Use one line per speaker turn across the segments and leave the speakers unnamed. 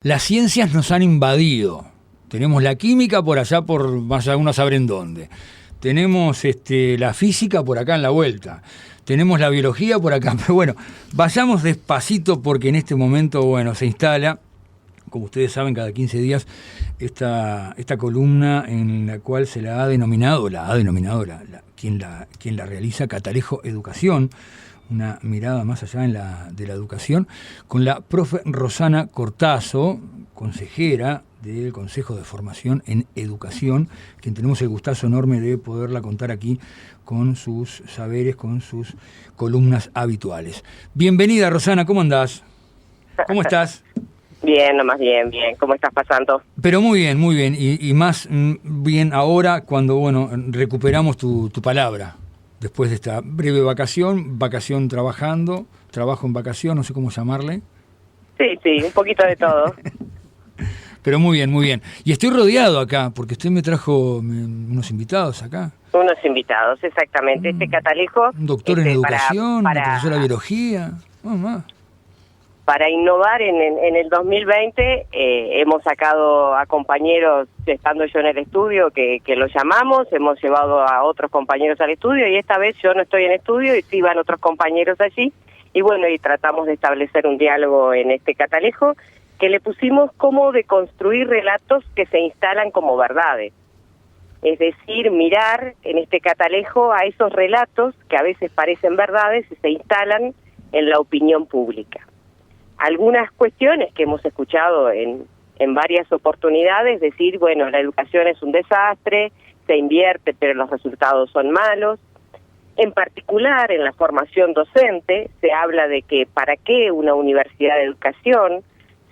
Las ciencias nos han invadido. Tenemos la química por allá, por más allá, uno sabrá en dónde. Tenemos la física por acá en la vuelta. Tenemos la biología por acá. Pero bueno, vayamos despacito porque en este momento, bueno, se instala, como ustedes saben, cada 15 días, esta columna en la cual se la ha denominado, quien la realiza, Catalejo Educación, una mirada más allá de la educación, con la profe Rosana Cortazo, consejera del Consejo de Formación en Educación, quien tenemos el gustazo enorme de poderla contar aquí con sus saberes, con sus columnas habituales. Bienvenida, Rosana, ¿cómo andás? ¿Cómo estás?
Bien, nomás bien. ¿Cómo estás pasando?
Pero muy bien, y más bien ahora cuando, bueno, recuperamos tu palabra. Después de esta breve vacación trabajando, trabajo en vacación, no sé cómo llamarle.
Sí, un poquito de todo.
Pero muy bien. Y estoy rodeado acá, porque usted me trajo unos invitados acá.
Unos invitados, exactamente. Este Catalejo...
Un doctor en educación, una profesora de biología.
Para innovar en el 2020 hemos sacado a compañeros, estando yo en el estudio, que los llamamos, hemos llevado a otros compañeros al estudio y esta vez yo no estoy en estudio y sí van otros compañeros allí y bueno, y tratamos de establecer un diálogo en este Catalejo que le pusimos como de construir relatos que se instalan como verdades. Es decir, mirar en este Catalejo a esos relatos que a veces parecen verdades y se instalan en la opinión pública. Algunas cuestiones que hemos escuchado en varias oportunidades, decir, bueno, la educación es un desastre, se invierte pero los resultados son malos. En particular, en la formación docente, se habla de que ¿para qué una universidad de educación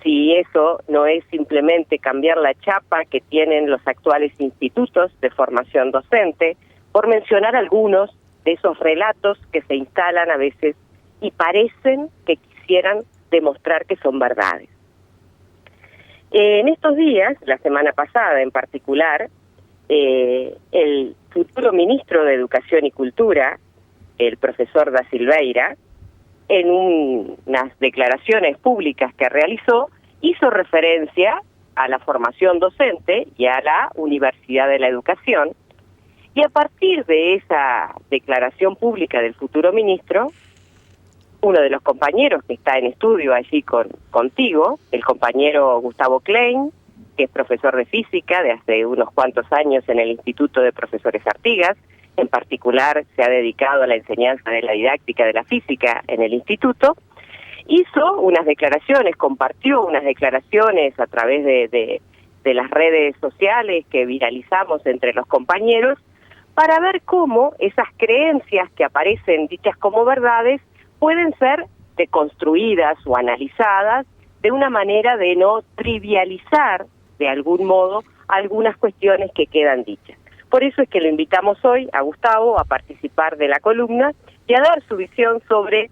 si eso no es simplemente cambiar la chapa que tienen los actuales institutos de formación docente? Por mencionar algunos de esos relatos que se instalan a veces y parecen que quisieran demostrar que son verdades. En estos días, la semana pasada en particular, el futuro ministro de Educación y Cultura, el profesor Da Silveira, en unas declaraciones públicas que realizó, hizo referencia a la formación docente y a la Universidad de la Educación, y a partir de esa declaración pública del futuro ministro, uno de los compañeros que está en estudio allí contigo, el compañero Gustavo Klein, que es profesor de física de hace unos cuantos años en el Instituto de Profesores Artigas, en particular se ha dedicado a la enseñanza de la didáctica de la física en el instituto, hizo unas declaraciones, compartió unas declaraciones a través de las redes sociales que viralizamos entre los compañeros, para ver cómo esas creencias que aparecen dichas como verdades pueden ser deconstruidas o analizadas de una manera de no trivializar de algún modo algunas cuestiones que quedan dichas. Por eso es que lo invitamos hoy a Gustavo a participar de la columna y a dar su visión sobre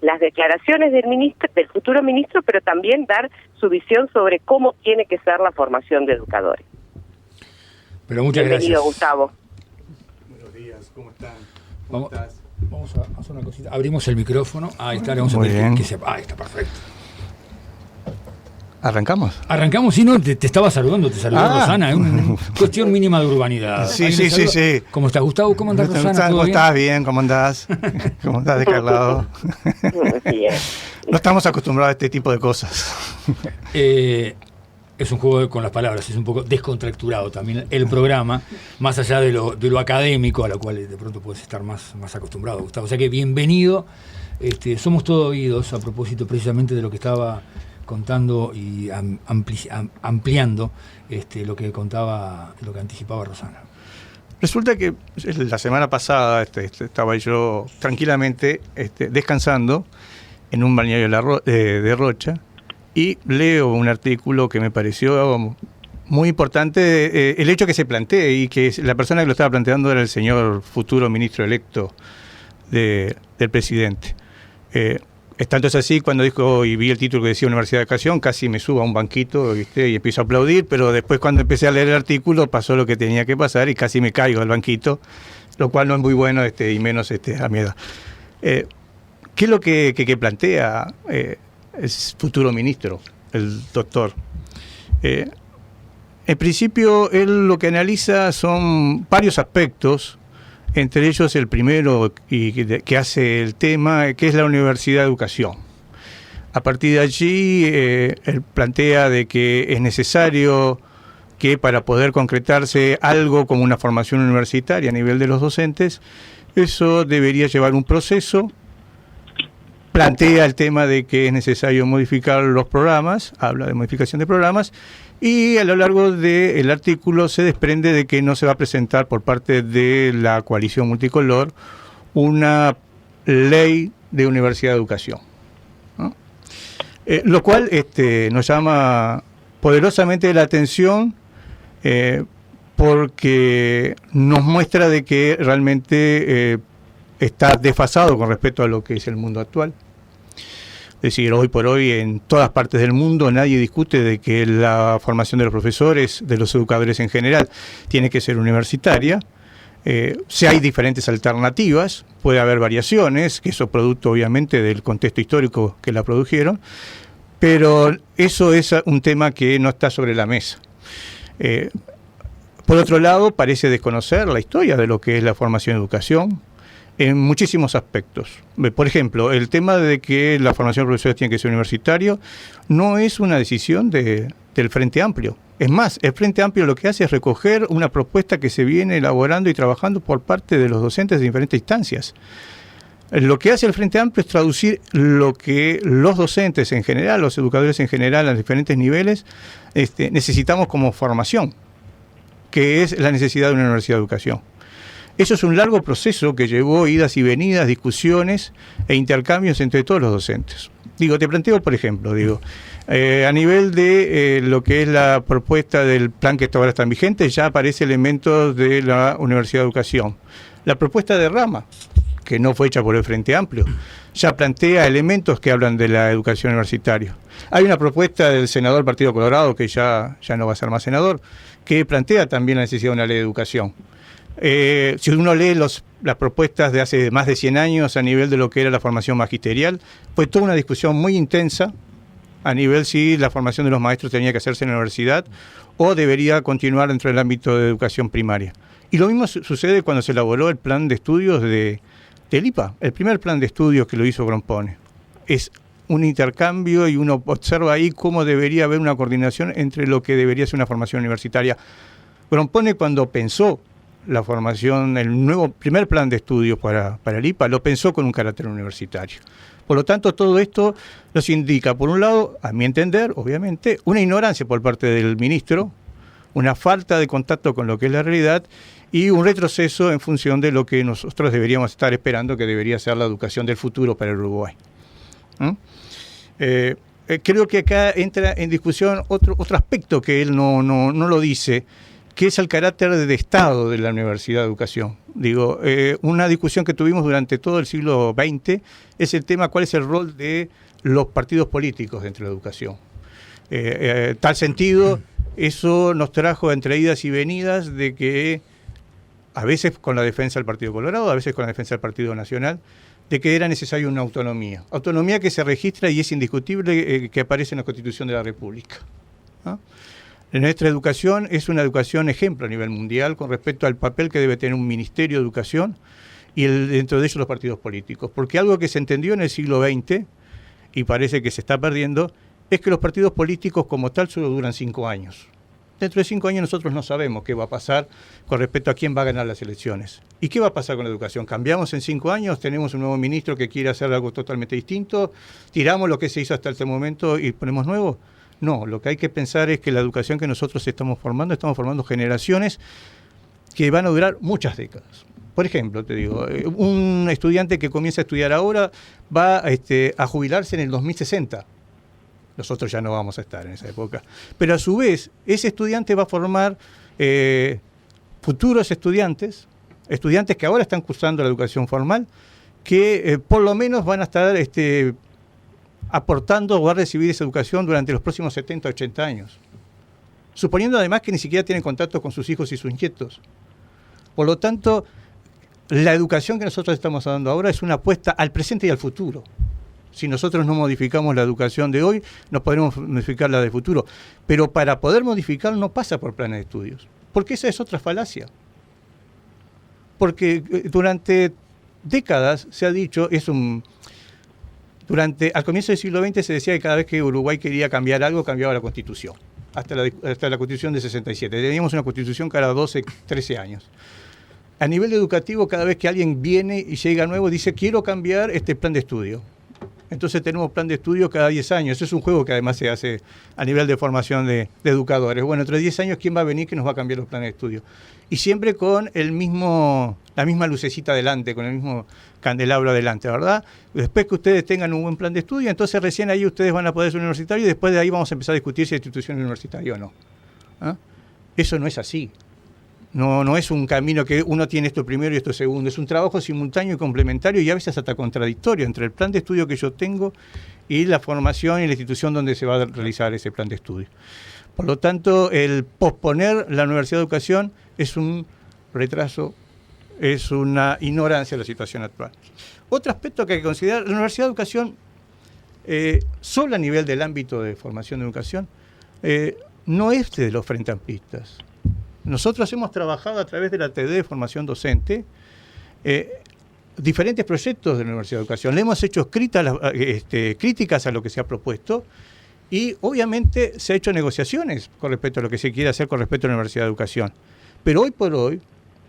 las declaraciones del futuro ministro, pero también dar su visión sobre cómo tiene que ser la formación de educadores.
Pero muchas
Bienvenido,
gracias.
Gustavo.
Buenos días, ¿cómo están? ¿Cómo estás?
Vamos a hacer una cosita. Abrimos el micrófono. Ahí está, le vamos a
Muy
pedir
bien.
ahí está, perfecto.
¿Arrancamos?
Arrancamos, sí, no, te estaba saludando, te saludó Rosana, es una cuestión mínima de urbanidad.
Sí,
Ahí
sí,
le saluda.
sí.
¿Cómo estás, Gustavo? ¿Cómo andás, Rosana? ¿Todo
¿Cómo
bien?
estás? Bien, ¿cómo andás? ¿Cómo estás de Carlado?
Bien.
No estamos acostumbrados a este tipo de cosas.
Es un juego con las palabras, es un poco descontracturado también el programa, más allá de lo académico, a lo cual de pronto puedes estar más acostumbrado, Gustavo. O sea que bienvenido, somos todos oídos a propósito precisamente de lo que estaba contando y ampliando lo que anticipaba Rosana.
Resulta que la semana pasada estaba yo tranquilamente descansando en un balneario de Rocha y leo un artículo que me pareció muy importante, el hecho que se plantee y que la persona que lo estaba planteando era el señor futuro ministro electo del presidente. Tanto es así, cuando dijo y vi el título que decía Universidad de Educación, casi me subo a un banquito, ¿viste? Y empiezo a aplaudir, pero después cuando empecé a leer el artículo pasó lo que tenía que pasar y casi me caigo al banquito, lo cual no es muy bueno y menos a mi edad. ¿Qué es lo que plantea el futuro ministro? el doctor. En principio, él lo que analiza son varios aspectos, entre ellos el primero que hace el tema, que es la Universidad de Educación. A partir de allí, él plantea de que es necesario que para poder concretarse algo como una formación universitaria a nivel de los docentes, eso debería llevar un proceso. Plantea el tema de que es necesario modificar los programas, habla de modificación de programas, y a lo largo del artículo se desprende de que no se va a presentar por parte de la coalición multicolor una ley de universidad de educación, ¿no? Lo cual nos llama poderosamente la atención, porque nos muestra de que realmente está desfasado con respecto a lo que es el mundo actual. Es decir, hoy por hoy en todas partes del mundo nadie discute de que la formación de los profesores, de los educadores en general, tiene que ser universitaria. Si hay diferentes alternativas, puede haber variaciones, que eso producto obviamente del contexto histórico que la produjeron, pero eso es un tema que no está sobre la mesa. Por otro lado, parece desconocer la historia de lo que es la formación en educación en muchísimos aspectos. Por ejemplo, el tema de que la formación de profesores tiene que ser universitario no es una decisión del Frente Amplio. Es más, el Frente Amplio lo que hace es recoger una propuesta que se viene elaborando y trabajando por parte de los docentes de diferentes instancias. Lo que hace el Frente Amplio es traducir lo que los docentes en general, los educadores en general a diferentes niveles, necesitamos como formación, que es la necesidad de una universidad de educación. Eso es un largo proceso que llevó idas y venidas, discusiones e intercambios entre todos los docentes. Te planteo, por ejemplo, a nivel de lo que es la propuesta del plan que ahora está vigente, ya aparece elementos de la Universidad de Educación. La propuesta de Rama, que no fue hecha por el Frente Amplio, ya plantea elementos que hablan de la educación universitaria. Hay una propuesta del senador del Partido Colorado, que ya no va a ser más senador, que plantea también la necesidad de una ley de educación. Si uno lee las propuestas de hace más de 100 años a nivel de lo que era la formación magisterial, fue toda una discusión muy intensa a nivel si la formación de los maestros tenía que hacerse en la universidad o debería continuar dentro del ámbito de educación primaria. Y lo mismo sucede cuando se elaboró el plan de estudios del IPA, el primer plan de estudios que lo hizo Grompone. Es un intercambio y uno observa ahí cómo debería haber una coordinación entre lo que debería ser una formación universitaria. Grompone, cuando pensó la formación, el nuevo primer plan de estudios para el IPA, lo pensó con un carácter universitario. Por lo tanto, todo esto nos indica, por un lado, a mi entender, obviamente, una ignorancia por parte del ministro, una falta de contacto con lo que es la realidad y un retroceso en función de lo que nosotros deberíamos estar esperando, que debería ser la educación del futuro para el Uruguay. Creo que acá entra en discusión otro aspecto que él no lo dice, que es el carácter de Estado de la Universidad de Educación. Una discusión que tuvimos durante todo el siglo XX es el tema cuál es el rol de los partidos políticos dentro de la educación. Tal sentido, eso nos trajo entre idas y venidas de que a veces con la defensa del Partido Colorado, a veces con la defensa del Partido Nacional, de que era necesaria una autonomía. Autonomía que se registra y es indiscutible, que aparece en la Constitución de la República, ¿no? Nuestra educación es una educación ejemplo a nivel mundial con respecto al papel que debe tener un Ministerio de Educación y dentro de ellos los partidos políticos. Porque algo que se entendió en el siglo XX, y parece que se está perdiendo, es que los partidos políticos como tal solo duran 5 años. Dentro de 5 años nosotros no sabemos qué va a pasar con respecto a quién va a ganar las elecciones. ¿Y qué va a pasar con la educación? ¿Cambiamos en 5 años? ¿Tenemos un nuevo ministro que quiere hacer algo totalmente distinto? ¿Tiramos lo que se hizo hasta este momento y ponemos nuevo? No, lo que hay que pensar es que la educación que nosotros estamos formando generaciones que van a durar muchas décadas. Por ejemplo, un estudiante que comienza a estudiar ahora va a jubilarse en el 2060. Nosotros ya no vamos a estar en esa época. Pero a su vez, ese estudiante va a formar futuros estudiantes que ahora están cursando la educación formal, que por lo menos van a estar aportando o va a recibir esa educación durante los próximos 70, 80 años. Suponiendo además que ni siquiera tienen contacto con sus hijos y sus nietos. Por lo tanto, la educación que nosotros estamos dando ahora es una apuesta al presente y al futuro. Si nosotros no modificamos la educación de hoy, no podremos modificar la del futuro. Pero para poder modificar no pasa por planes de estudios, porque esa es otra falacia. Porque durante décadas se ha dicho, al comienzo del siglo XX se decía que cada vez que Uruguay quería cambiar algo, cambiaba la Constitución. Hasta la Constitución de 67. Teníamos una Constitución cada 12, 13 años. A nivel educativo, cada vez que alguien viene y llega nuevo, dice, quiero cambiar este plan de estudio. Entonces tenemos plan de estudio cada 10 años. Eso es un juego que además se hace a nivel de formación de educadores. Bueno, entre 10 años, ¿quién va a venir que nos va a cambiar los planes de estudio? Y siempre con la misma lucecita adelante, con el mismo candelabro adelante, ¿verdad? Después que ustedes tengan un buen plan de estudio, entonces recién ahí ustedes van a poder ser universitarios y después de ahí vamos a empezar a discutir si la institución es universitaria o no. ¿Ah? Eso no es así. No es un camino que uno tiene esto primero y esto segundo, es un trabajo simultáneo y complementario y a veces hasta contradictorio entre el plan de estudio que yo tengo y la formación y la institución donde se va a realizar ese plan de estudio. Por lo tanto, el posponer la Universidad de Educación es un retraso, es una ignorancia de la situación actual. Otro aspecto que hay que considerar, la Universidad de Educación, solo a nivel del ámbito de formación de educación, no es de los frente amplistas. Nosotros hemos trabajado a través de la TD de formación docente diferentes proyectos de la Universidad de Educación. Le hemos hecho críticas a lo que se ha propuesto y obviamente se ha hecho negociaciones con respecto a lo que se quiere hacer con respecto a la Universidad de Educación. Pero hoy por hoy,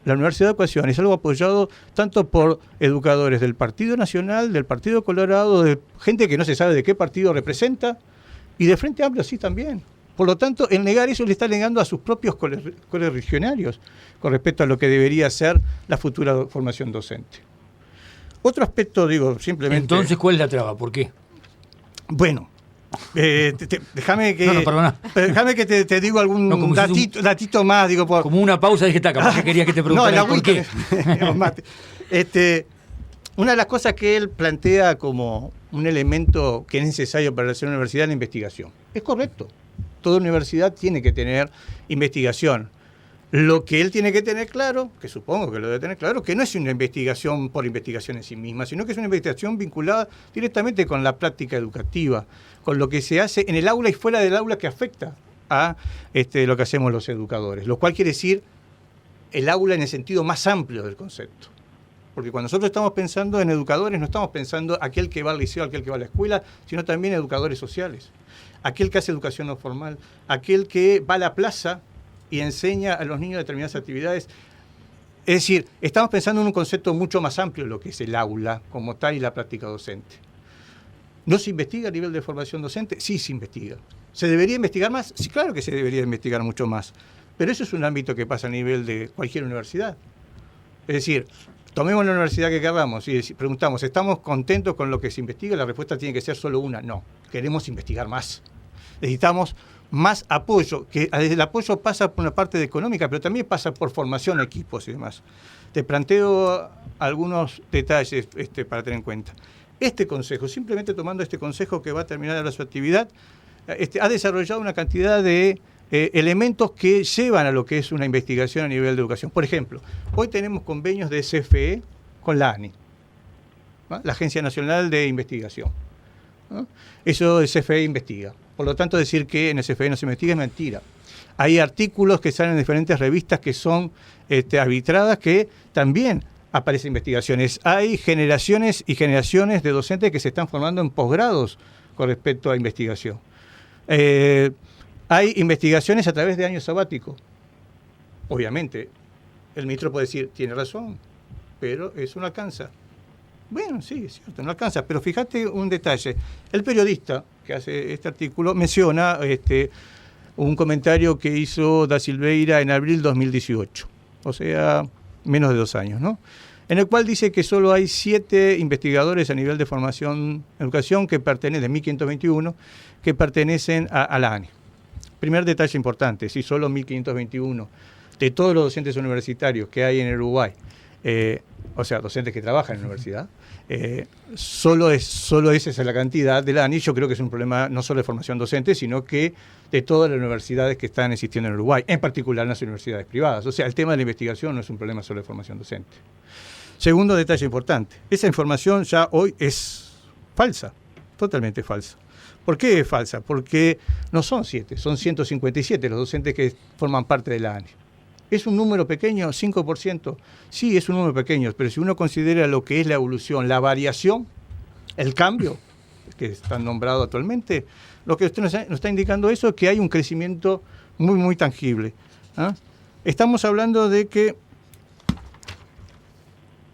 la Universidad de Educación es algo apoyado tanto por educadores del Partido Nacional, del Partido Colorado, de gente que no se sabe de qué partido representa y de Frente Amplio sí también. Por lo tanto, el negar eso le está negando a sus propios correligionarios con respecto a lo que debería ser la futura formación docente. Otro aspecto, simplemente...
Entonces, ¿cuál es la traba? ¿Por qué?
Bueno, déjame que...
No, perdona.
Déjame que te digo algún datito más.
Como una pausa, dije, capaz que quería que te preguntara por qué.
Una de las cosas que él plantea como un elemento que es necesario para hacer una universidad es la investigación. Es correcto. Toda universidad tiene que tener investigación. Lo que él tiene que tener claro, que supongo que lo debe tener claro, que no es una investigación por investigación en sí misma, sino que es una investigación vinculada directamente con la práctica educativa, con lo que se hace en el aula y fuera del aula que afecta a lo que hacemos los educadores. Lo cual quiere decir el aula en el sentido más amplio del concepto. Porque cuando nosotros estamos pensando en educadores, no estamos pensando aquel que va al liceo, aquel que va a la escuela, sino también educadores sociales. Aquel que hace educación no formal, aquel que va a la plaza y enseña a los niños determinadas actividades. Es decir, estamos pensando en un concepto mucho más amplio de lo que es el aula como tal y la práctica docente. ¿No se investiga a nivel de formación docente? Sí, se investiga. ¿Se debería investigar más? Sí, claro que se debería investigar mucho más. Pero eso es un ámbito que pasa a nivel de cualquier universidad. Es decir, tomemos la universidad que queramos y preguntamos, ¿estamos contentos con lo que se investiga? La respuesta tiene que ser solo una, no. Queremos investigar más. Necesitamos más apoyo, que el apoyo pasa por una parte económica, pero también pasa por formación de equipos y demás. Te planteo algunos detalles para tener en cuenta. Este consejo, simplemente tomando este consejo que va a terminar ahora su actividad, ha desarrollado una cantidad de elementos que llevan a lo que es una investigación a nivel de educación. Por ejemplo, hoy tenemos convenios de CFE con la ANI, ¿no? La Agencia Nacional de Investigación, ¿no? Eso el CFE investiga. Por lo tanto, decir que en el CFE no se investiga es mentira. Hay artículos que salen en diferentes revistas que son arbitradas que también aparecen investigaciones. Hay generaciones y generaciones de docentes que se están formando en posgrados con respecto a investigación. Hay investigaciones a través de años sabáticos. Obviamente, el ministro puede decir, tiene razón, pero eso no alcanza. Bueno, sí, es cierto, no alcanza, pero fíjate un detalle. El periodista que hace este artículo menciona un comentario que hizo Da Silveira en abril 2018, o sea, menos de 2 años, ¿no? En el cual dice que solo hay 7 investigadores a nivel de formación educación que pertenecen, de 1521, que pertenecen a la ANI. Primer detalle importante, si solo 1521 de todos los docentes universitarios que hay en el Uruguay, o sea, docentes que trabajan en la universidad, solo esa es la cantidad de la ANI. Yo creo que es un problema no solo de formación docente, sino que de todas las universidades que están existiendo en Uruguay, en particular en las universidades privadas. O sea, el tema de la investigación no es un problema solo de formación docente. Segundo detalle importante, esa información ya hoy es falsa. Totalmente falsa. ¿Por qué es falsa? Porque no son 7, son 157 los docentes que forman parte de la ANI. ¿Es un número pequeño? ¿5%? Sí, es un número pequeño, pero si uno considera lo que es la evolución, la variación, el cambio, que están nombrados actualmente, lo que usted nos está indicando eso es que hay un crecimiento muy, muy tangible. ¿Ah? Estamos hablando de que,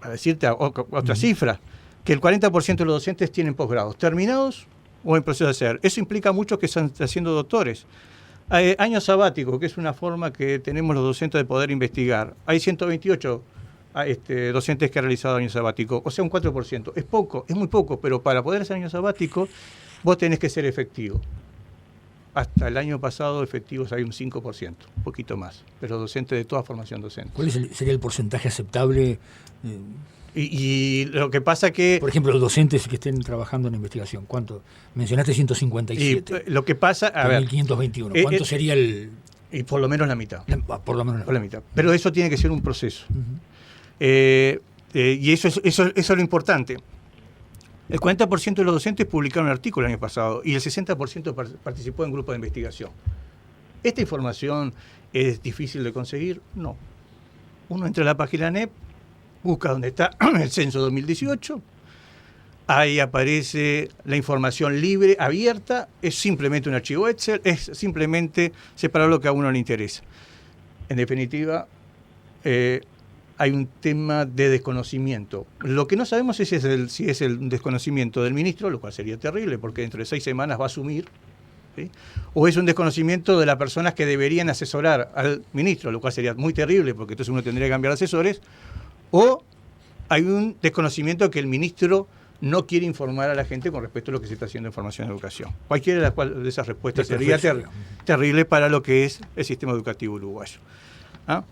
para decirte otra cifra, que el 40% de los docentes tienen posgrados terminados o en proceso de hacer. Eso implica mucho que están haciendo doctores. Año sabático, que es una forma que tenemos los docentes de poder investigar. Hay 128 docentes que han realizado año sabático, o sea, un 4%. Es poco, es muy poco, pero para poder hacer año sabático, vos tenés que ser efectivo. Hasta el año pasado, efectivos hay un 5%, un poquito más, pero docentes de toda formación docente.
¿Cuál sería el porcentaje aceptable?
Y lo que pasa que...
Por ejemplo, los docentes que estén trabajando en investigación, ¿cuánto? Mencionaste 157.
Lo que pasa... A ver,
1521. ¿Cuánto sería el...?
Y por lo menos la mitad.
Por lo menos
la mitad. Pero eso tiene que ser un proceso.
Uh-huh.
Y eso es lo importante. El 40% de los docentes publicaron un artículo el año pasado y el 60% participó en grupos de investigación. ¿Esta información es difícil de conseguir? No. Uno entra a la página NEP, busca dónde está el censo 2018, ahí aparece la información libre, abierta, es simplemente un archivo Excel, es simplemente separar lo que a uno le interesa. En definitiva, hay un tema de desconocimiento. Lo que no sabemos es si es el desconocimiento del ministro, lo cual sería terrible, porque dentro de 6 semanas va a asumir, ¿sí? O es un desconocimiento de las personas que deberían asesorar al ministro, lo cual sería muy terrible, porque entonces uno tendría que cambiar de asesores, o hay un desconocimiento que el ministro no quiere informar a la gente con respecto a lo que se está haciendo en formación y educación. Cualquiera de esas respuestas sería terrible para lo que es el sistema educativo uruguayo. ¿Ah?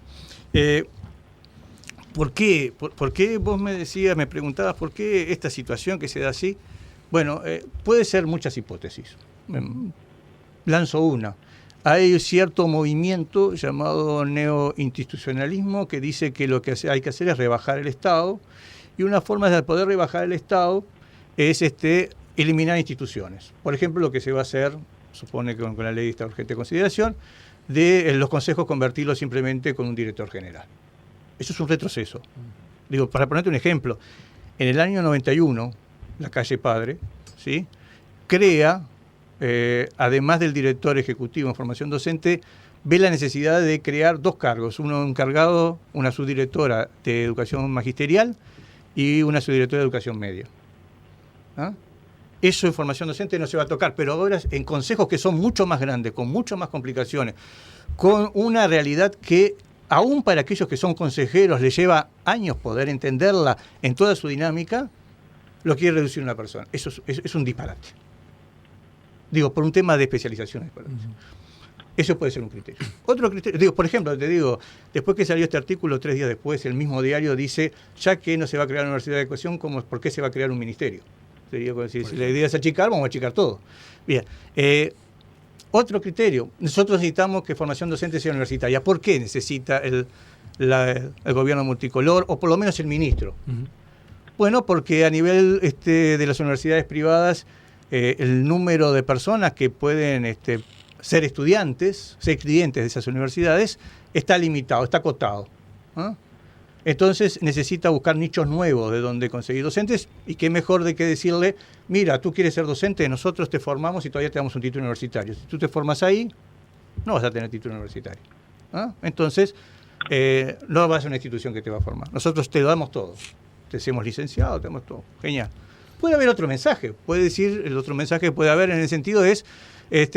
¿Por qué? ¿Por qué vos me preguntabas por qué esta situación que se da así? Bueno, puede ser muchas hipótesis. Lanzo una. Hay cierto movimiento llamado neoinstitucionalismo que dice que lo que hay que hacer es rebajar el Estado, y una forma de poder rebajar el Estado es eliminar instituciones. Por ejemplo, lo que se va a hacer, supone que con la ley de esta urgente consideración, de los consejos convertirlos simplemente con un director general. Eso es un retroceso. Digo, para ponerte un ejemplo, en el año 91, la calle Padre, ¿sí?, crea, además del director ejecutivo en formación docente, ve la necesidad de crear 2 cargos, uno encargado, una subdirectora de educación magisterial y una subdirectora de educación media. ¿Ah? Eso en formación docente no se va a tocar, pero ahora en consejos que son mucho más grandes, con mucho más complicaciones, con una realidad que aún para aquellos que son consejeros les lleva años poder entenderla en toda su dinámica, lo quiere reducir una persona. Eso es un disparate. Digo, por un tema de especializaciones. Eso puede ser un criterio. Otro criterio, digo, por ejemplo, te digo, después que salió este artículo, 3 días después, el mismo diario dice, ya que no se va a crear una universidad de educación, ¿por qué se va a crear un ministerio? Sería como decir, si la idea es achicar, vamos a achicar todo. Bien. Otro criterio, nosotros necesitamos que formación docente sea universitaria. ¿Por qué necesita el gobierno multicolor, o por lo menos el ministro? Uh-huh. Bueno, porque a nivel de las universidades privadas, el número de personas que pueden ser estudiantes, ser clientes de esas universidades, está limitado, está acotado. ¿Ah? Entonces necesita buscar nichos nuevos de donde conseguir docentes, y qué mejor de que decirle, mira, tú quieres ser docente, nosotros te formamos y todavía te damos un título universitario. Si tú te formas ahí, no vas a tener título universitario. ¿Ah? Entonces, no vas a una institución que te va a formar. Nosotros te lo damos todo. Te hacemos licenciado, te damos todo. Genial. Puede haber otro mensaje. Puede decir, el otro mensaje que puede haber en el sentido es,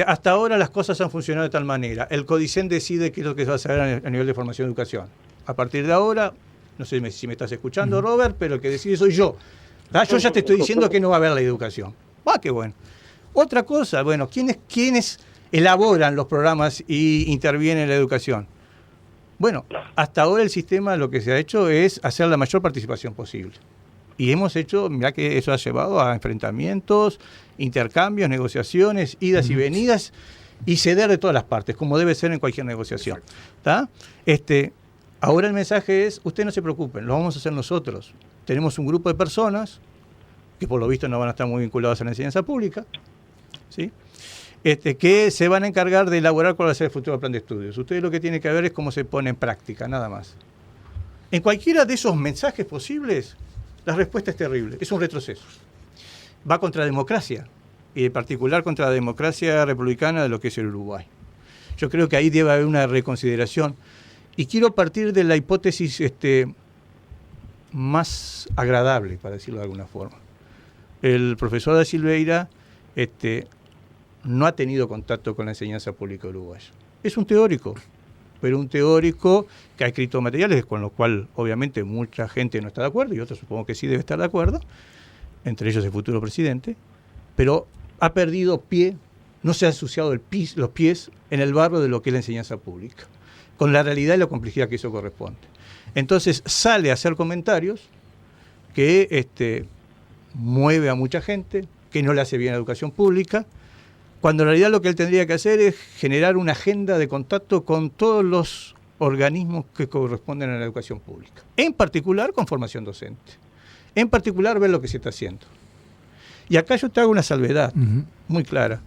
hasta ahora las cosas han funcionado de tal manera. El CODICEN decide qué es lo que se va a hacer a nivel de formación y educación. A partir de ahora, no sé si me estás escuchando, Robert, pero el que decide soy yo. Yo ya te estoy diciendo que no va a haber la educación. Qué bueno. Otra cosa, bueno, ¿quiénes elaboran los programas y intervienen en la educación? Bueno, hasta ahora el sistema lo que se ha hecho es hacer la mayor participación posible. Y hemos hecho, mirá que eso ha llevado a enfrentamientos, intercambios, negociaciones, idas y venidas, y ceder de todas las partes, como debe ser en cualquier negociación. ¿Tá? Ahora el mensaje es, ustedes no se preocupen, lo vamos a hacer nosotros. Tenemos un grupo de personas que por lo visto no van a estar muy vinculados a la enseñanza pública, ¿sí? Que se van a encargar de elaborar cuál va a ser el futuro plan de estudios. Ustedes lo que tienen que ver es cómo se pone en práctica, nada más. En cualquiera de esos mensajes posibles, la respuesta es terrible, es un retroceso. Va contra la democracia, y en particular contra la democracia republicana de lo que es el Uruguay. Yo creo que ahí debe haber una reconsideración, y quiero partir de la hipótesis más agradable, para decirlo de alguna forma. El profesor da Silveira no ha tenido contacto con la enseñanza pública uruguaya. Es un teórico, pero un teórico que ha escrito materiales con los cuales obviamente mucha gente no está de acuerdo, y otros supongo que sí debe estar de acuerdo, entre ellos el futuro presidente, pero ha perdido pie, no se ha ensuciado los pies en el barro de lo que es la enseñanza pública, con la realidad y la complejidad que eso corresponde. Entonces sale a hacer comentarios que mueve a mucha gente, que no le hace bien a la educación pública, cuando en realidad lo que él tendría que hacer es generar una agenda de contacto con todos los organismos que corresponden a la educación pública, en particular con formación docente, en particular ver lo que se está haciendo. Y acá yo te hago una salvedad muy clara.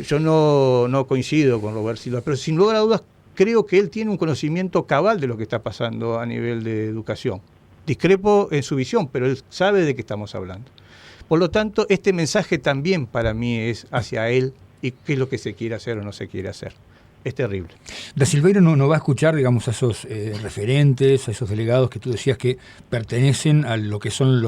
Yo no coincido con Robert Silva, pero sin lugar a dudas creo que él tiene un conocimiento cabal de lo que está pasando a nivel de educación. Discrepo en su visión, pero él sabe de qué estamos hablando. Por lo tanto, este mensaje también para mí es hacia él y qué es lo que se quiere hacer o no se quiere hacer. Es terrible.
Da Silveira no va a escuchar, digamos, a esos referentes, a esos delegados que tú decías que pertenecen a lo que son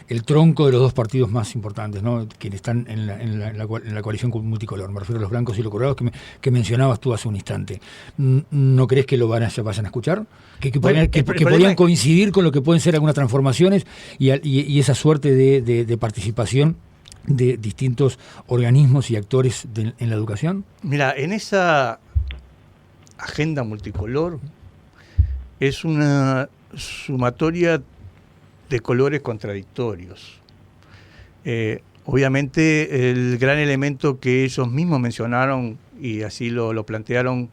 el tronco de los dos partidos más importantes, ¿no? Quienes están en la coalición multicolor. Me refiero a los blancos y los colorados que mencionabas tú hace un instante. ¿No crees que vayan a escuchar? ¿Que podrían coincidir con lo que pueden ser algunas transformaciones y esa suerte de participación de distintos organismos y actores en la educación?
Mira, en esa agenda multicolor es una sumatoria de colores contradictorios. Obviamente el gran elemento que ellos mismos mencionaron y así lo plantearon,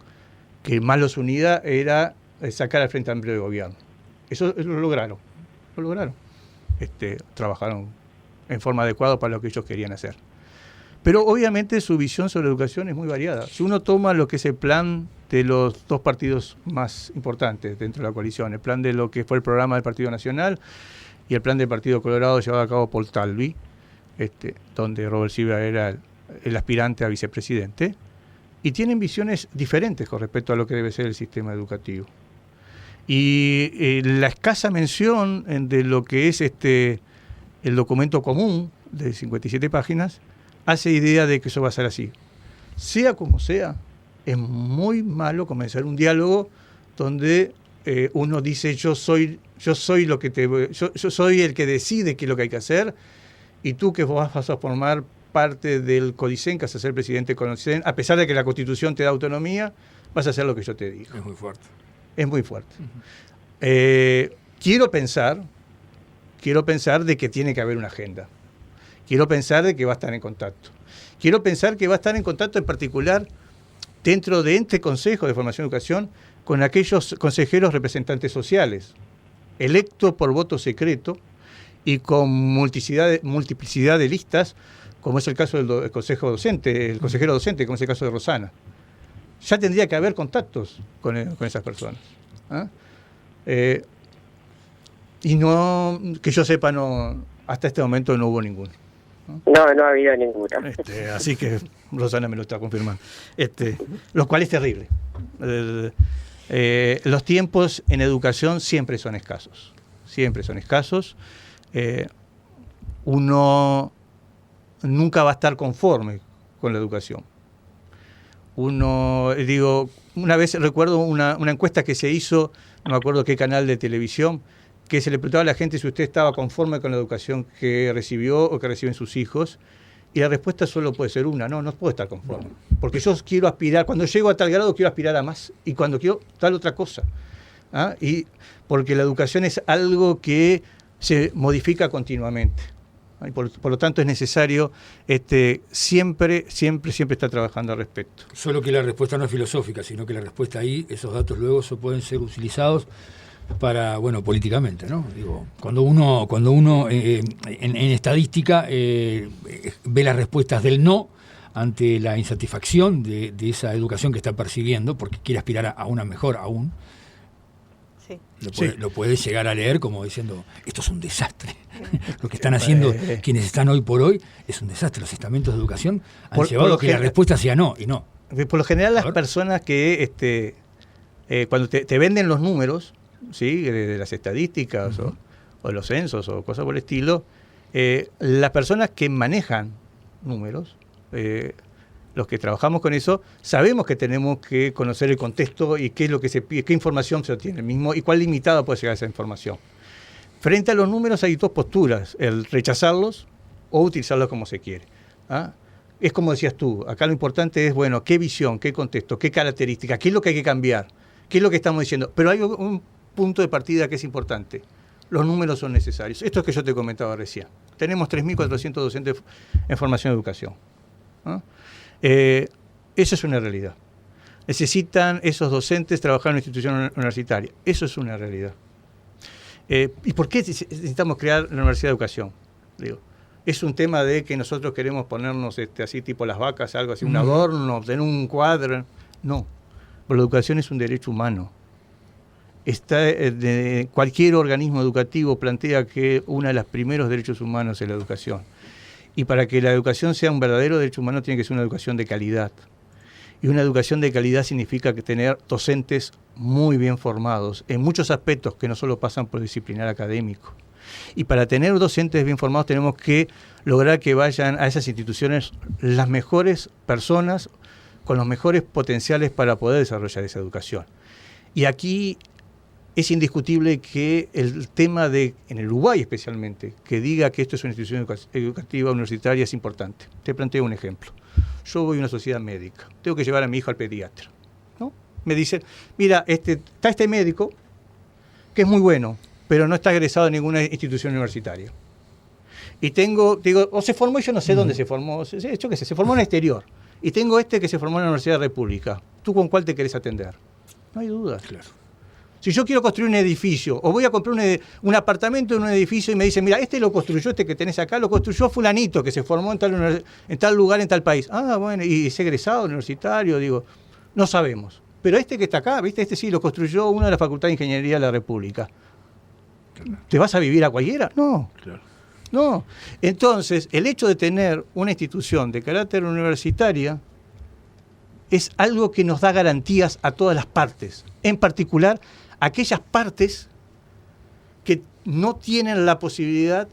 que más los unía, era sacar al Frente Amplio de Gobierno. Eso lo lograron. Trabajaron en forma adecuada para lo que ellos querían hacer. Pero obviamente su visión sobre educación es muy variada. Si uno toma lo que es el plan de los dos partidos más importantes dentro de la coalición, el plan de lo que fue el programa del Partido Nacional y el plan del Partido Colorado llevado a cabo por Talvi, donde Robert Silva era el aspirante a vicepresidente, y tienen visiones diferentes con respecto a lo que debe ser el sistema educativo. Y la escasa mención de lo que es el documento común de 57 páginas hace idea de que eso va a ser así. Sea como sea, es muy malo comenzar un diálogo donde uno dice yo soy lo que yo soy el que decide qué es lo que hay que hacer, y tú que vas a formar parte del CODICEN, que vas a ser presidente del CODICEN, a pesar de que la Constitución te da autonomía, vas a hacer lo que yo te digo.
Es muy fuerte.
Es muy fuerte. Quiero pensar de que tiene que haber una agenda. Quiero pensar de que va a estar en contacto. Quiero pensar que va a estar en contacto en particular dentro de este Consejo de Formación y Educación con aquellos consejeros representantes sociales, electos por voto secreto y con multiplicidad de listas, como es el caso del consejo docente, el consejero docente, como es el caso de Rosana. Ya tendría que haber contactos con esas personas. Y no, que yo sepa, hasta este momento no hubo ninguno.
No ha habido ninguna.
Así que Rosana me lo está confirmando. Lo cual es terrible. Los tiempos en educación siempre son escasos. Uno nunca va a estar conforme con la educación. Una vez recuerdo una encuesta que se hizo, no me acuerdo qué canal de televisión, que se le preguntaba a la gente si usted estaba conforme con la educación que recibió o que reciben sus hijos, y la respuesta solo puede ser una: no puedo estar conforme, porque yo quiero aspirar, cuando llego a tal grado quiero aspirar a más, y cuando quiero tal otra cosa. Y porque la educación es algo que se modifica continuamente. Y por lo tanto es necesario siempre estar trabajando al respecto.
Solo que la respuesta no es filosófica, sino que la respuesta ahí, esos datos luego pueden ser utilizados bueno, políticamente, ¿no? Digo, cuando uno en estadística ve las respuestas del no ante la insatisfacción de esa educación que está percibiendo, porque quiere aspirar a una mejor aún,
Sí.
lo puede llegar a leer como diciendo, esto es un desastre. Lo que están haciendo quienes están hoy por hoy es un desastre. Los estamentos de educación han llevado a que la respuesta sea no, y no.
Por lo general las personas que cuando te venden los números, ¿sí? De las estadísticas o los censos o cosas por el estilo, las personas que manejan números, los que trabajamos con eso, sabemos que tenemos que conocer el contexto y qué es lo que se pide, qué información se obtiene mismo y cuál limitada puede llegar esa información. Frente a los números hay dos posturas, el rechazarlos o utilizarlos como se quiere. ¿Ah? Es como decías tú, acá lo importante es, bueno, qué visión, qué contexto, qué características, qué es lo que hay que cambiar, qué es lo que estamos diciendo. Pero hay un punto de partida que es importante. Los números son necesarios. Esto es que yo te comentaba recién. Tenemos 3.400 docentes en formación de educación. ¿Ah? Eso es una realidad. Necesitan esos docentes trabajar en una institución universitaria. Eso es una realidad. ¿Y por qué necesitamos crear la Universidad de Educación? Digo, es un tema de que nosotros queremos ponernos así tipo las vacas, algo así, un adorno, tener un cuadro. No, pero la educación es un derecho humano. Cualquier organismo educativo plantea que uno de los primeros derechos humanos es la educación. Y para que la educación sea un verdadero derecho humano tiene que ser una educación de calidad. Y una educación de calidad significa que tener docentes muy bien formados en muchos aspectos que no solo pasan por disciplinar académico. Y para tener docentes bien formados tenemos que lograr que vayan a esas instituciones las mejores personas con los mejores potenciales para poder desarrollar esa educación. Y aquí es indiscutible que el tema en el Uruguay especialmente, que diga que esto es una institución educativa universitaria es importante. Te planteo un ejemplo. Yo voy a una sociedad médica, tengo que llevar a mi hijo al pediatra, ¿no? Me dicen, mira, está este médico que es muy bueno, pero no está egresado en ninguna institución universitaria. Y digo, o se formó, yo no sé dónde se formó, yo qué sé, se formó en el exterior. Y tengo que se formó en la Universidad de la República. ¿Tú con cuál te querés atender? No hay dudas. Claro. Si yo quiero construir un edificio, o voy a comprar un apartamento en un edificio y me dicen, mira, lo construyó, que tenés acá, lo construyó fulanito, que se formó en tal lugar, en tal país. Ah, bueno, y es egresado universitario, digo, no sabemos. Pero que está acá, ¿viste? Sí, lo construyó una de las facultades de Ingeniería de la República. Claro. ¿Te vas a vivir a cualquiera? No. Claro. No. Entonces, el hecho de tener una institución de carácter universitaria es algo que nos da garantías a todas las partes, en particular aquellas partes que no tienen la posibilidad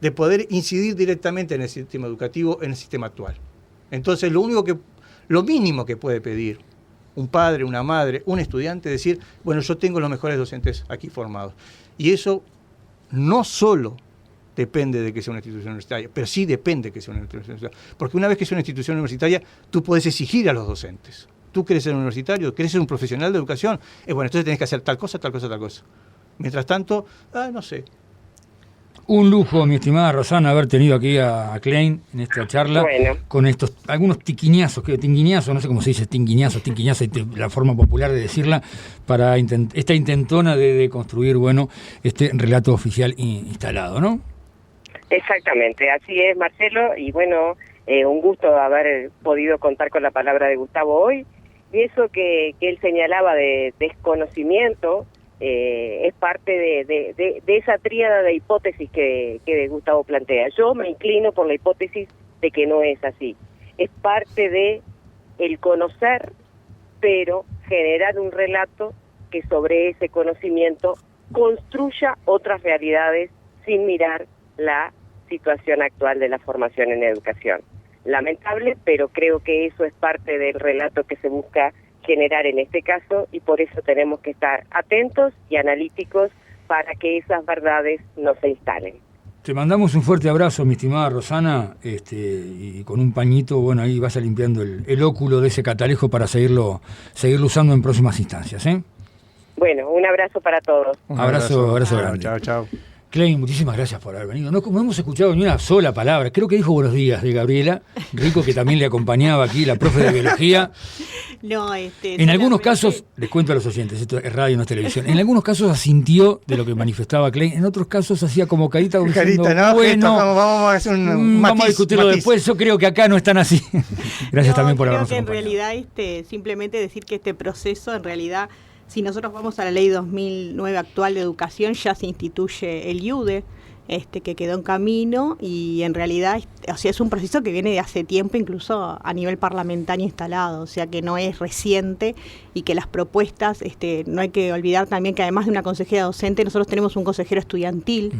de poder incidir directamente en el sistema educativo, en el sistema actual. Entonces, lo mínimo que puede pedir un padre, una madre, un estudiante, es decir, bueno, yo tengo los mejores docentes aquí formados. Y eso no solo depende de que sea una institución universitaria, pero sí depende de que sea una institución universitaria. Porque una vez que sea una institución universitaria, tú puedes exigir a los docentes. Tú querés ser un universitario, querés ser un profesional de educación, bueno, entonces tenés que hacer tal cosa, tal cosa, tal cosa. Mientras tanto, no sé.
Un lujo, mi estimada Rosana, haber tenido aquí a Klein en esta charla, con algunos tinguiñazos, no sé cómo se dice, tinguiñazos, la forma popular de decirla, para esta intentona de construir, este relato oficial instalado, ¿no?
Exactamente, así es, Marcelo, y un gusto haber podido contar con la palabra de Gustavo hoy, y eso que él señalaba de desconocimiento es parte de esa tríada de hipótesis que Gustavo plantea. Yo me inclino por la hipótesis de que no es así. Es parte de el conocer, pero generar un relato que sobre ese conocimiento construya otras realidades sin mirar la situación actual de la formación en educación. Lamentable, pero creo que eso es parte del relato que se busca generar en este caso, y por eso tenemos que estar atentos y analíticos para que esas verdades no se instalen.
Te mandamos un fuerte abrazo, mi estimada Rosana, y con un pañito, ahí vaya limpiando el óculo de ese catalejo para seguirlo usando en próximas instancias, ¿eh?
Bueno, un abrazo para todos.
Abrazo grande.
Chao.
Klein, muchísimas gracias por haber venido. No hemos escuchado ni una sola palabra. Creo que dijo buenos días de Gabriela Rico, que también le acompañaba aquí, la profe de biología.
No,
en algunos casos, les cuento a los oyentes, esto es radio, no es televisión, en algunos casos asintió de lo que manifestaba Klein, en otros casos hacía como carita diciendo,
¿no?
Bueno,
vamos a hacer un matiz,
vamos a discutirlo después. Yo creo que acá no están así. Gracias también por habernos
acompañado.
acompañado.
En realidad, simplemente decir que este proceso, en realidad, si nosotros vamos a la ley 2009 actual de educación, ya se instituye el IUDE, que quedó en camino, y en realidad es un proceso que viene de hace tiempo, incluso a nivel parlamentario instalado, o sea que no es reciente, y que las propuestas, no hay que olvidar también que además de una consejera docente, nosotros tenemos un consejero estudiantil,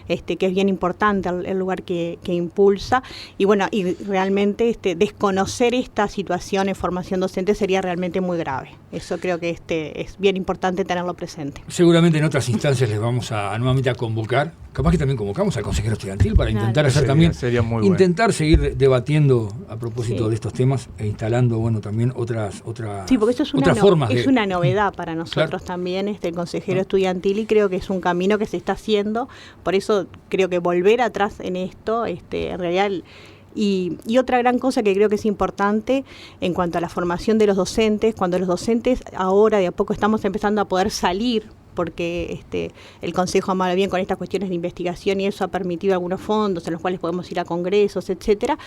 que es bien importante el lugar que impulsa, y bueno, y realmente desconocer esta situación en formación docente sería realmente muy grave. Eso creo que es bien importante tenerlo presente.
Seguramente en otras instancias les vamos nuevamente a convocar, capaz que también convocamos al consejero estudiantil para intentar hacer
sería muy
intentar seguir debatiendo a propósito
Sí.
de estos temas e instalando, bueno, también otras
Sí, porque eso es
otras formas
es
de...
una novedad para nosotros también, el consejero estudiantil, y creo que es un camino que se está haciendo. Por eso creo que volver atrás en esto, en realidad... Y otra gran cosa que creo que es importante en cuanto a la formación de los docentes, cuando los docentes ahora de a poco estamos empezando a poder salir, porque el Consejo Amable Bien con estas cuestiones de investigación y eso ha permitido algunos fondos en los cuales podemos ir a congresos, etcétera,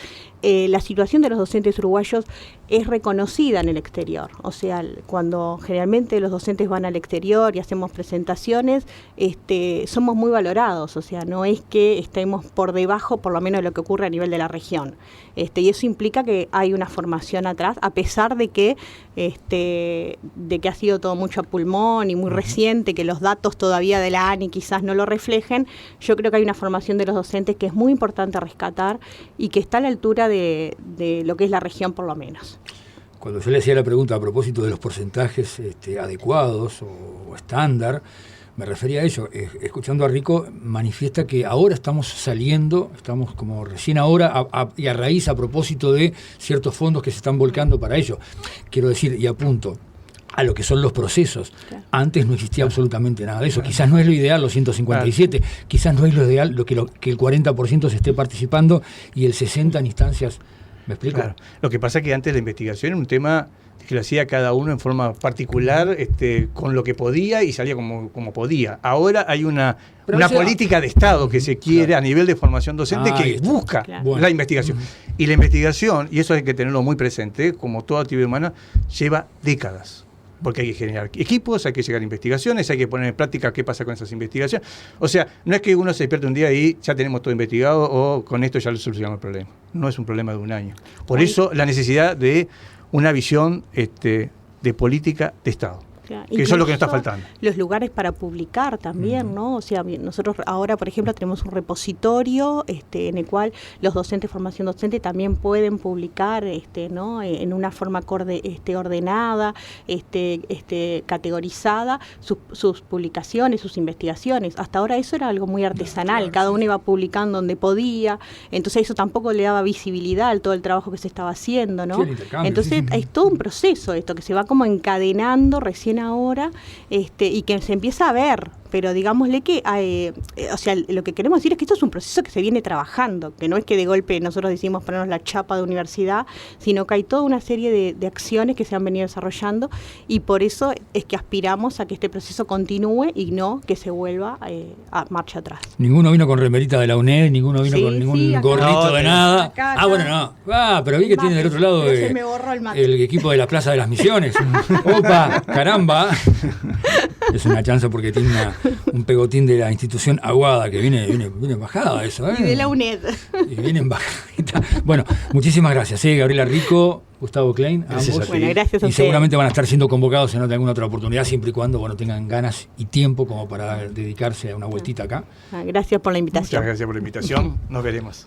la situación de los docentes uruguayos es reconocida en el exterior. O sea, cuando generalmente los docentes van al exterior y hacemos presentaciones, somos muy valorados, o sea, no es que estemos por debajo, por lo menos, de lo que ocurre a nivel de la región. Y eso implica que hay una formación atrás, a pesar de que ha sido todo mucho a pulmón y muy reciente, que los datos todavía de la ANI quizás no lo reflejen. Yo creo que hay una formación de los docentes que es muy importante rescatar y que está a la altura de lo que es la región, por lo menos.
Cuando yo le hacía la pregunta a propósito de los porcentajes adecuados o estándar, me refería a ello. Escuchando a Rico, manifiesta que ahora estamos saliendo, estamos como recién ahora, y a raíz, a propósito de ciertos fondos que se están volcando para ello. Quiero decir, y apunto, a lo que son los procesos. Claro. Antes no existía absolutamente nada de eso. Quizás no es lo ideal los 157, quizás no es lo ideal que el 40% se esté participando y el 60% en instancias. ¿Me explico?
Claro. Lo que pasa es que antes la investigación era un tema que lo hacía cada uno en forma particular, con lo que podía, y salía como podía. Ahora hay una política de Estado que se quiere a nivel de formación docente que busca la investigación. Y la investigación, y eso hay que tenerlo muy presente, como toda actividad humana, lleva décadas. Porque hay que generar equipos, hay que llegar a investigaciones, hay que poner en práctica qué pasa con esas investigaciones. O sea, no es que uno se despierte un día y ya tenemos todo investigado o con esto ya solucionamos el problema. No es un problema de un año. Por eso la necesidad de una visión de política de Estado. Que eso es lo que nos está faltando.
Los lugares para publicar también, ¿no? O sea, nosotros ahora, por ejemplo, tenemos un repositorio en el cual los docentes de formación docente también pueden publicar, ¿no? En una forma ordenada, categorizada, sus publicaciones, sus investigaciones. Hasta ahora eso era algo muy artesanal, cada uno iba publicando donde podía, entonces eso tampoco le daba visibilidad a todo el trabajo que se estaba haciendo, ¿no? Entonces es todo un proceso esto, que se va como encadenando recién ahora, y que se empieza a ver, pero digámosle que o sea, lo que queremos decir es que esto es un proceso que se viene trabajando, que no es que de golpe nosotros decimos ponernos la chapa de universidad, sino que hay toda una serie de acciones que se han venido desarrollando, y por eso es que aspiramos a que este proceso continúe y no que se vuelva a marcha atrás.
Ninguno vino con remerita de la UNED, ninguno vino con ningún gorrito de nada. Acá. Bueno, no. Pero vi que tiene del otro lado
se me borró
el equipo de la Plaza de las Misiones. Opa, caramba. Es una chance porque tiene un pegotín de la institución Aguada que viene en bajada eso.
Y de la UNED.
Y viene en bajadita. Bueno, muchísimas gracias. Gabriela Rico, Gustavo Klein,
gracias
ambos.
Bueno, gracias a
y seguramente van a estar siendo convocados en alguna otra oportunidad, siempre y cuando tengan ganas y tiempo como para dedicarse a una vueltita acá.
Gracias por la invitación.
Muchas gracias por la invitación. Nos veremos.